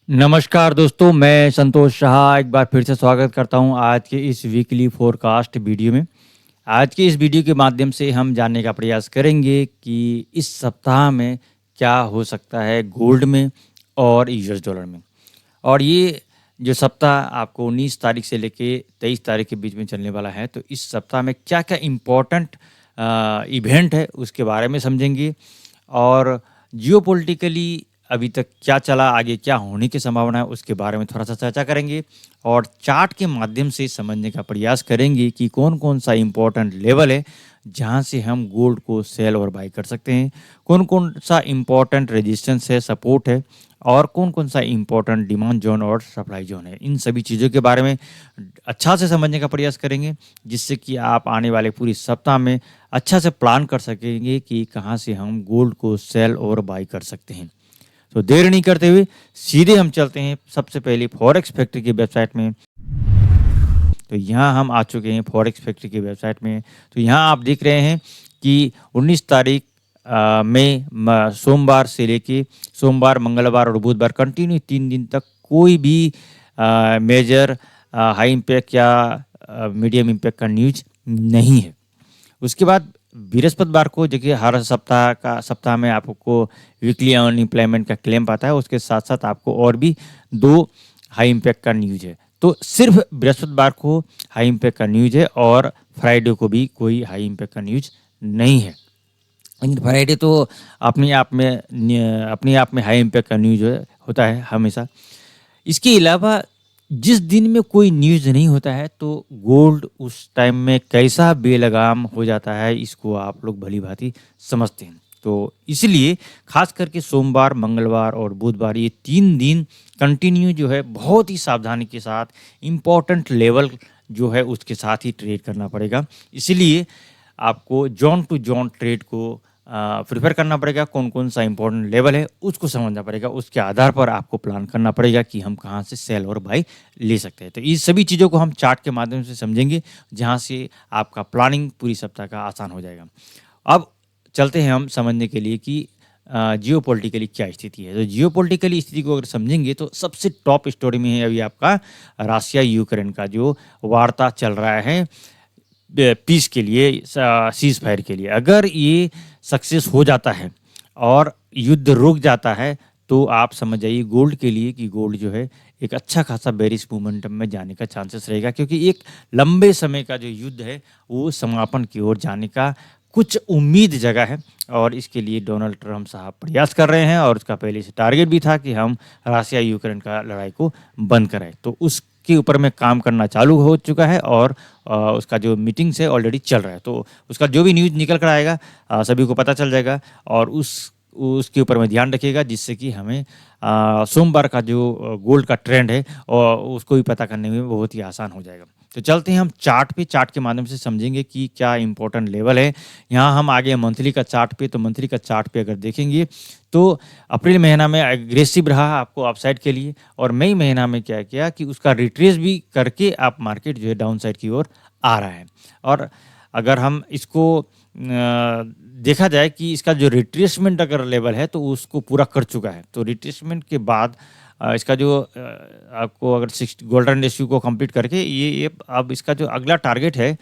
नमस्कार दोस्तों, मैं संतोष शाह एक बार फिर से स्वागत करता हूं आज के इस वीकली फोरकास्ट वीडियो में। आज के इस वीडियो के माध्यम से हम जानने का प्रयास करेंगे कि इस सप्ताह में क्या हो सकता है गोल्ड में और यूएस डॉलर में। और ये जो सप्ताह आपको 19 तारीख से लेके 23 तारीख के बीच में चलने वाला है, तो इस सप्ताह में क्या-क्या इम्पोर्टेंट इवेंट है उसके बारे में समझेंगे। और जियोपॉलिटिकली अभी तक क्या चला, आगे क्या होने की संभावना है, उसके बारे में थोड़ा-सा चर्चा करेंगे। और चार्ट के माध्यम से समझने का प्रयास करेंगे कि कौन-कौन सा इम्पोर्टेंट लेवल है, जहाँ से हम गोल्ड को सेल और बाय कर सकते हैं। कौन-कौन सा इम्पोर्टेंट रेजिस्टेंस है, सपोर्ट है और कौन-कौन सा इम्पोर्टेंट डिमांड ज़ोन और सप्लाई ज़ोन है। इन सभी चीज़ों के बारे में अच्छा से समझने का प्रयास करेंगे, जिससे कि आप आने वाले पूरी सप्ताह में अच्छा से प्लान कर सकेंगे कि कहाँ से हम गोल्ड को सेल और बाय कर सकते हैं। तो देर नहीं करते हुए सीधे हम चलते हैं सबसे पहले फॉरेक्स फैक्ट्री की वेबसाइट में। तो यहाँ हम आ चुके हैं फॉरेक्स फैक्ट्री की वेबसाइट में। तो यहाँ आप देख रहे हैं कि 19 तारीख में सोमवार से लेके सोमवार, मंगलवार और बुधवार कंटिन्यू 3 दिन तक कोई भी मेजर हाई इम्पैक्ट या मीडियम इम्पैक्ट का न्यूज नहीं है। उसके बाद बृहस्पतिवार को देखिए, हर सप्ताह में आपको वीकली अनएम्प्लॉयमेंट का क्लेम आता है, उसके साथ साथ आपको और भी 2 हाई इम्पैक्ट का न्यूज है। तो सिर्फ बृहस्पतिवार को हाई इम्पैक्ट का न्यूज है और फ्राइडे को भी कोई हाई इम्पैक्ट का न्यूज नहीं है। लेकिन फ्राइडे तो अपने आप में हाई इम्पैक्ट का न्यूज होता है हमेशा। इसके अलावा जिस दिन में कोई न्यूज़ नहीं होता है, तो गोल्ड उस टाइम में कैसा बेलगाम हो जाता है, इसको आप लोग भली-भांति समझते हैं। तो इसलिए खास करके सोमवार, मंगलवार और बुधवार ये 3 दिन कंटिन्यू जो है बहुत ही सावधानी के साथ इम्पोर्टेंट लेवल जो है उसके साथ ही ट्रेड करना पड़ेगा। इसलिए आपको ज़ोन टू ज़ोन ट्रेड को प्रेफ़र करना पड़ेगा। कौन-कौन सा इम्पोर्टेंट लेवल है उसको समझना पड़ेगा। उसके आधार पर आपको प्लान करना पड़ेगा कि हम कहाँ से सेल और बाय ले सकते हैं। तो इस सभी चीज़ों को हम चार्ट के माध्यम से समझेंगे, जहाँ से आपका प्लानिंग पूरी सप्ताह का आसान हो जाएगा। अब चलते हैं हम समझने के लिए कि जियोपॉलिटिकली क्या स्थिति है। तो जियोपॉलिटिकली स्थिति को अगर समझेंगे तो सबसे टॉप स्टोरी में है अभी आपका रशिया यूक्रेन का जो वार्ता चल रहा है पीस के लिए, सीज़ फायर के लिए। अगर ये सक्सेस हो जाता है और युद्ध रुक जाता है, तो आप समझ जाइए गोल्ड के लिए कि गोल्ड जो है एक अच्छा खासा बेरिश मोमेंटम में जाने का चांसेस रहेगा, क्योंकि एक लंबे समय का जो युद्ध है वो समापन की ओर जाने का कुछ उम्मीद जगह है। और इसके लिए डोनाल्ड ट्रंप साहब प्रयास कर रहे हैं और उसका पहले से टारगेट भी था कि हम रशिया यूक्रेन का लड़ाई को बंद करें। तो उसके ऊपर में काम करना चालू हो चुका है और उसका जो मीटिंग्स है ऑलरेडी चल रहा है। तो उसका जो भी न्यूज़ निकल कर आएगा सभी को पता चल जाएगा और उसके ऊपर में ध्यान रखिएगा, जिससे कि हमें सोमवार का जो गोल्ड का ट्रेंड है और उसको भी पता करने में बहुत ही आसान हो जाएगा। तो चलते हैं हम चार्ट पे, चार्ट के माध्यम से समझेंगे कि क्या इंपॉर्टेंट लेवल है। यहाँ हम आगे मंथली का चार्ट पे, तो मंथली का चार्ट पे अगर देखेंगे तो अप्रैल महीना में एग्रेसिव रहा आपको अपसाइड के लिए, और मई महीना में क्या किया कि उसका रिट्रेस भी करके आप मार्केट जो है डाउन साइड की ओर आ रहा है। और अगर हम इसको देखा जाए कि इसका जो रिट्रेसमेंट अगर लेवल है तो उसको पूरा कर चुका है। तो रिट्रेसमेंट के बाद इसका जो आपको अगर 60 गोल्डन रेशियो को कंप्लीट करके ये अब इसका जो अगला टारगेट है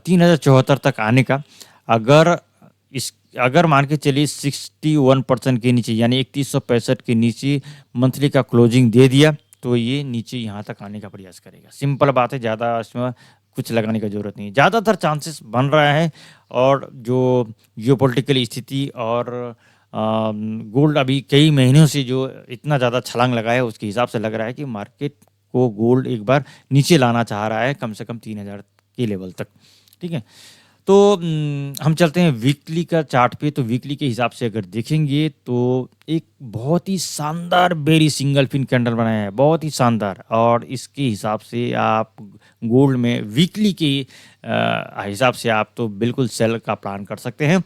3074 तक आने का। अगर मान के चलिए 61% के नीचे, यानी 3165 के नीचे मंथली का क्लोजिंग दे दिया, तो ये नीचे यहाँ तक आने का प्रयास करेगा। सिंपल बात है, ज़्यादा इसमें कुछ लगाने की ज़रूरत नहीं है। ज़्यादातर चांसेस बन रहा है। और जो जियोपॉलिटिकल स्थिति और गोल्ड अभी कई महीनों से जो इतना ज़्यादा छलांग लगा है, उसके हिसाब से लग रहा है कि मार्केट को गोल्ड एक बार नीचे लाना चाह रहा है, कम से कम 3000 के लेवल तक। ठीक है, तो हम चलते हैं वीकली का चार्ट पे। तो वीकली के हिसाब से अगर देखेंगे तो एक बहुत ही शानदार बेरी सिंगल फिन कैंडल बनाया है, बहुत ही शानदार। और इसके हिसाब से आप गोल्ड में वीकली के हिसाब से आप तो बिल्कुल सेल का प्लान कर सकते हैं।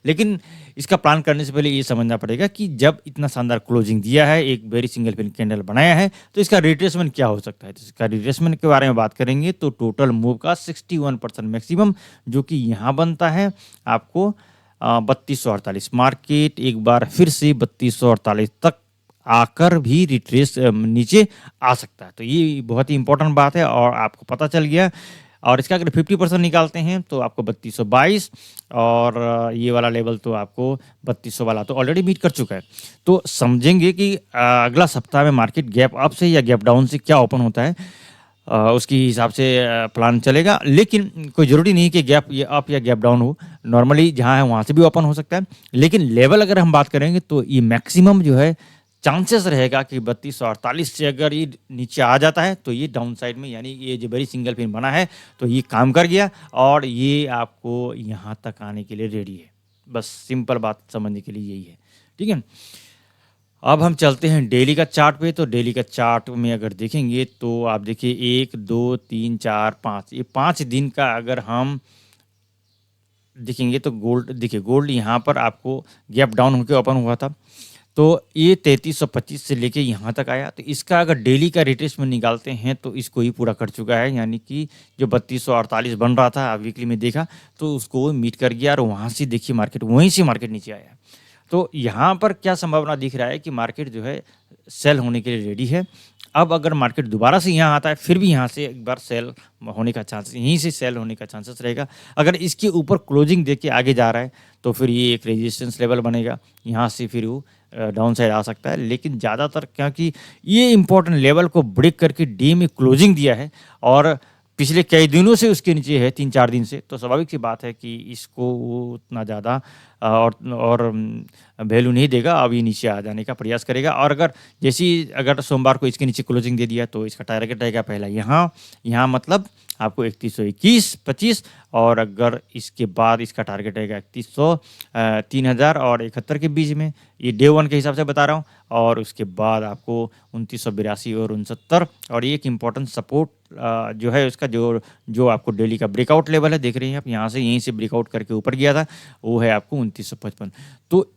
लेकिन इसका प्लान करने से पहले ये समझना पड़ेगा कि जब इतना शानदार क्लोजिंग दिया है, एक वेरी सिंगल पिन कैंडल बनाया है, तो इसका रिट्रेसमेंट क्या हो सकता है। तो इसका रिट्रेसमेंट के बारे में बात करेंगे तो टोटल मूव का 61% मैक्सिमम जो कि यहाँ बनता है आपको 3248। मार्केट एक बार फिर से 3248 तक आकर भी रिट्रेस नीचे आ सकता है। तो ये बहुत ही इंपॉर्टेंट बात है और आपको पता चल गया। और इसका अगर 50% निकालते हैं तो आपको 3222 और ये वाला लेवल तो आपको 3200 वाला तो ऑलरेडी मीट कर चुका है। तो समझेंगे कि अगला सप्ताह में मार्केट गैप अप से या गैप डाउन से क्या ओपन होता है, उसके हिसाब से प्लान चलेगा। लेकिन कोई ज़रूरी नहीं कि गैप ये अप या गैप डाउन हो, नॉर्मली जहाँ है वहाँ से भी ओपन हो सकता है। लेकिन लेवल अगर हम बात करेंगे तो ये मैक्सिमम जो है चांसेस रहेगा कि 3248 से अगर ये नीचे आ जाता है तो ये डाउन साइड में, यानी ये जो बड़ी सिंगल पिन बना है तो ये काम कर गया और ये आपको यहाँ तक आने के लिए रेडी है। बस सिंपल बात समझने के लिए यही है, ठीक है। अब हम चलते हैं डेली का चार्ट पे। तो डेली का चार्ट में अगर देखेंगे तो आप देखिए 1 2 3 4 5, ये 5 दिन का अगर हम देखेंगे तो गोल्ड देखिए, गोल्ड यहाँ पर आपको गैप डाउन होकर ओपन हुआ था। तो ये 3325 से लेके यहाँ तक आया। तो इसका अगर डेली का रिट्रेसमेंट निकालते हैं तो इसको ही पूरा कर चुका है, यानी कि जो 3248 बन रहा था वीकली में देखा तो उसको मीट कर गया और वहाँ से देखिए मार्केट वहीं से मार्केट नीचे आया। तो यहाँ पर क्या संभावना दिख रहा है कि मार्केट जो है सेल होने के लिए रेडी है। अब अगर मार्केट दोबारा से यहाँ आता है फिर भी यहाँ से एक बार सेल होने का चांस, यहीं से सेल होने का चांसेस रहेगा। अगर इसके ऊपर क्लोजिंग देके आगे जा रहा है तो फिर ये एक रेजिस्टेंस लेवल बनेगा, यहाँ से फिर वो डाउन साइड आ सकता है। लेकिन ज़्यादातर क्योंकि ये इंपॉर्टेंट लेवल को ब्रेक करके डे में क्लोजिंग दिया है और पिछले कई दिनों से उसके नीचे है, 3-4 दिन से, तो स्वाभाविक सी बात है कि इसको वो उतना ज़्यादा और वैल्यू नहीं देगा। अब ये नीचे आ जाने का प्रयास करेगा और अगर सोमवार को इसके नीचे क्लोजिंग दे दिया तो इसका टारगेट रहेगा पहला यहाँ मतलब आपको 3121-25, और अगर इसके बाद इसका टारगेट रहेगा 3100 3000 और 71 के बीच में, ये डे 1 के हिसाब से बता रहा हूँ। और उसके बाद आपको 2982 और 69, और एक इम्पॉर्टेंट सपोर्ट जो है उसका जो आपको डेली का ब्रेकआउट लेवल है, देख रहे हैं आप, यहाँ से यहीं से ब्रेकआउट करके ऊपर गया था, वो है आपको 2955। तो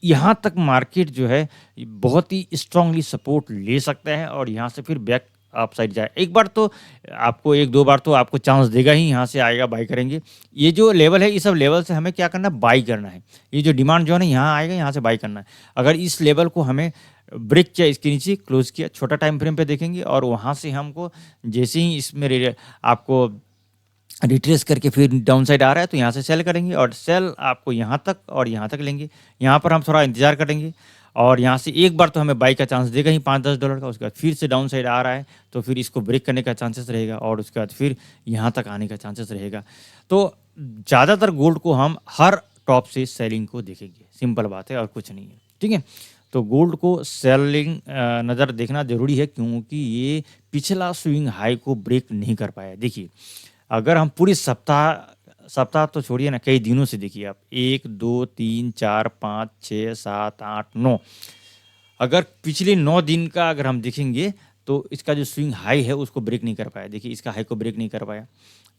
यहाँ तक मार्केट जो है बहुत ही स्ट्रांगली सपोर्ट ले सकता है और यहाँ से फिर बैक अप साइड जाए। एक बार तो आपको 1-2 बार तो आपको चांस देगा ही, यहाँ से आएगा, बाई करेंगे। ये जो लेवल है, इस सब लेवल से हमें क्या करना है, बाई करना है। ये जो डिमांड जो है ना, यहाँ आएगा, यहाँ से बाई करना है। अगर इस लेवल को हमें ब्रेक किया, इसके नीचे क्लोज किया, छोटा टाइम फ्रेम पे देखेंगे और वहाँ से हमको जैसे ही इसमें आपको रिट्रेस करके फिर डाउन साइड आ रहा है तो यहाँ से सेल करेंगे और सेल आपको यहाँ तक और यहाँ तक लेंगे। यहाँ पर हम थोड़ा इंतजार करेंगे और यहाँ से एक बार तो हमें बाई का चांस देगा ही $5-10 का। उसके बाद फिर से डाउन साइड आ रहा है तो फिर इसको ब्रेक करने का चांसेस रहेगा और उसके बाद फिर यहाँ तक आने का चांसेस रहेगा। तो ज़्यादातर गोल्ड को हम हर टॉप से सेलिंग को देखेंगे, सिंपल बात है और कुछ नहीं है, ठीक है। तो गोल्ड को सेलिंग नज़र देखना जरूरी है क्योंकि ये पिछला स्विंग हाई को ब्रेक नहीं कर पाया। देखिए, अगर हम पूरी सप्ताह तो छोड़िए ना, कई दिनों से देखिए आप, 1 2 3 4 5 6 7 8 9, अगर पिछले 9 दिन का अगर हम देखेंगे तो इसका जो स्विंग हाई है उसको ब्रेक नहीं कर पाया। देखिए, इसका हाई को ब्रेक नहीं कर पाया,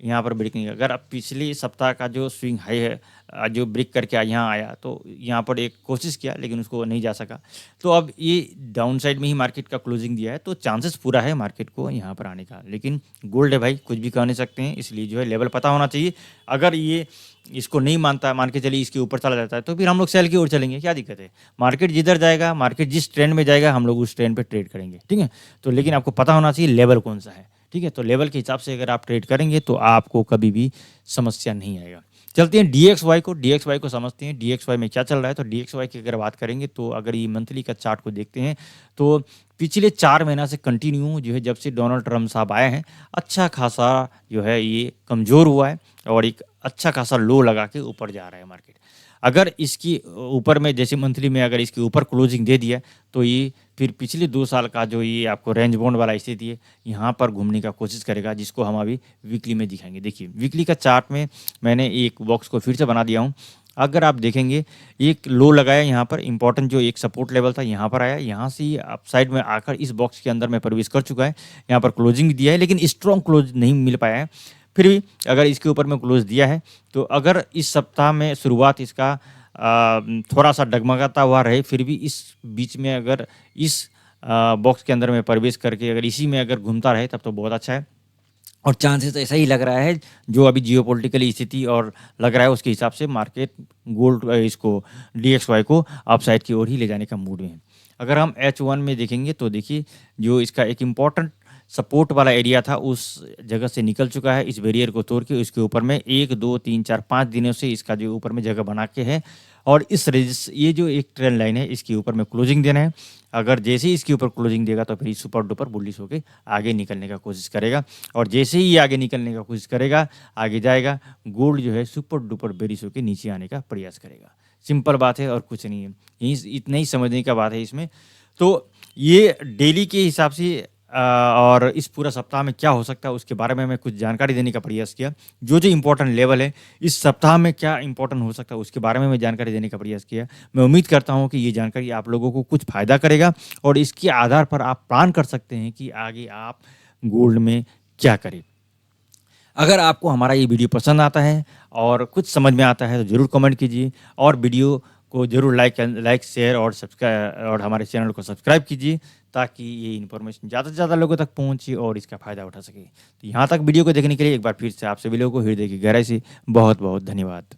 यहाँ पर ब्रेक नहीं। अगर अब पिछले सप्ताह का जो स्विंग हाई है जो ब्रेक करके यहाँ आया तो यहाँ पर एक कोशिश किया लेकिन उसको नहीं जा सका। तो अब ये डाउन साइड में ही मार्केट का क्लोजिंग दिया है तो चांसेस पूरा है मार्केट को यहाँ पर आने का। लेकिन गोल्ड है भाई, कुछ भी कह नहीं सकते हैं, इसलिए जो है लेवल पता होना चाहिए। अगर ये इसको नहीं मानता, मान के चलिए इसके ऊपर चला जाता है तो फिर हम लोग सेल की ओर चलेंगे, क्या दिक्कत है। मार्केट जिधर जाएगा, मार्केट जिस ट्रेंड में जाएगा हम लोग उस ट्रेंड पे ट्रेड करेंगे, ठीक है। तो लेकिन आपको पता होना चाहिए लेवल कौन सा है, ठीक है। तो लेवल के हिसाब से अगर आप ट्रेड करेंगे तो आपको कभी भी समस्या नहीं आएगा। चलते हैं डीएक्सवाई को समझते हैं। डीएक्सवाई में क्या चल रहा है। तो डीएक्सवाई की अगर बात करेंगे तो अगर ये मंथली का चार्ट को देखते हैं तो पिछले 4 महीना से कंटिन्यू जो है, जब से डोनाल्ड ट्रम्प साहब आए हैं, अच्छा खासा जो है ये कमज़ोर हुआ है और एक अच्छा खासा लो लगा के ऊपर जा रहा है मार्केट। अगर इसकी ऊपर में जैसे मंथली में अगर इसके ऊपर क्लोजिंग दे दिया तो ये फिर पिछले 2 साल का जो ये आपको रेंज बाउंड वाला स्थिति है यहाँ पर घूमने का कोशिश करेगा, जिसको हम अभी वीकली में दिखाएंगे। देखिए, वीकली का चार्ट में मैंने एक बॉक्स को फिर से बना दिया हूँ। अगर आप देखेंगे एक लो लगाया यहाँ पर, इंपॉर्टेंट जो एक सपोर्ट लेवल था यहाँ पर आया, यहाँ से ये अपसाइड में आकर इस बॉक्स के अंदर में प्रवेश कर चुका है। यहाँ पर क्लोजिंग दिया है लेकिन स्ट्रॉन्ग क्लोज नहीं मिल पाया है। फिर भी अगर इसके ऊपर में क्लोज दिया है तो अगर इस सप्ताह में शुरुआत इसका थोड़ा सा डगमगाता हुआ रहे, फिर भी इस बीच में अगर इस बॉक्स के अंदर में प्रवेश करके अगर इसी में अगर घूमता रहे तब तो बहुत अच्छा है। और चांसेस ऐसा ही लग रहा है, जो अभी जियोपॉलिटिकल स्थिति और लग रहा है उसके हिसाब से मार्केट गोल्ड इसको डीएक्सवाई को अपसाइड की ओर ही ले जाने का मूड में है। अगर हम H1 में देखेंगे तो देखिए जो इसका एक इम्पोर्टेंट सपोर्ट वाला एरिया था उस जगह से निकल चुका है। इस बैरियर को तोड़ के उसके ऊपर में 1, 2, 3, 4, 5 दिनों से इसका जो ऊपर में जगह बना के है और इस ये जो एक ट्रेंड लाइन है इसके ऊपर में क्लोजिंग देना है। अगर जैसे ही इसके ऊपर क्लोजिंग देगा तो फिर सुपर डुपर बुलिश होके आगे निकलने का कोशिश करेगा और जैसे ही ये आगे निकलने का कोशिश करेगा, आगे जाएगा, गोल्ड जो है सुपर डुपर बेरिश होके नीचे आने का प्रयास करेगा। सिंपल बात है और कुछ नहीं है। यही इतना ही समझने का बात है इसमें। तो ये डेली के हिसाब से और इस पूरा सप्ताह में क्या हो सकता है उसके बारे में मैं कुछ जानकारी देने का प्रयास किया। जो इम्पोर्टेंट लेवल है इस सप्ताह में क्या इम्पोर्टेंट हो सकता है उसके बारे में मैं जानकारी देने का प्रयास किया। मैं उम्मीद करता हूँ कि ये जानकारी आप लोगों को कुछ फ़ायदा करेगा और इसके आधार पर आप प्लान कर सकते हैं कि आगे आप गोल्ड में क्या करें। अगर आपको हमारा ये वीडियो पसंद आता है और कुछ समझ में आता है तो ज़रूर कमेंट कीजिए और वीडियो को ज़रूर लाइक शेयर और सब्सक्राइब और हमारे चैनल को सब्सक्राइब कीजिए ताकि ये इन्फॉर्मेशन ज़्यादा से ज़्यादा लोगों तक पहुंचे और इसका फ़ायदा उठा सके। तो यहाँ तक वीडियो को देखने के लिए एक बार फिर से आप सभी लोगों को हृदय की गहराई से बहुत बहुत धन्यवाद।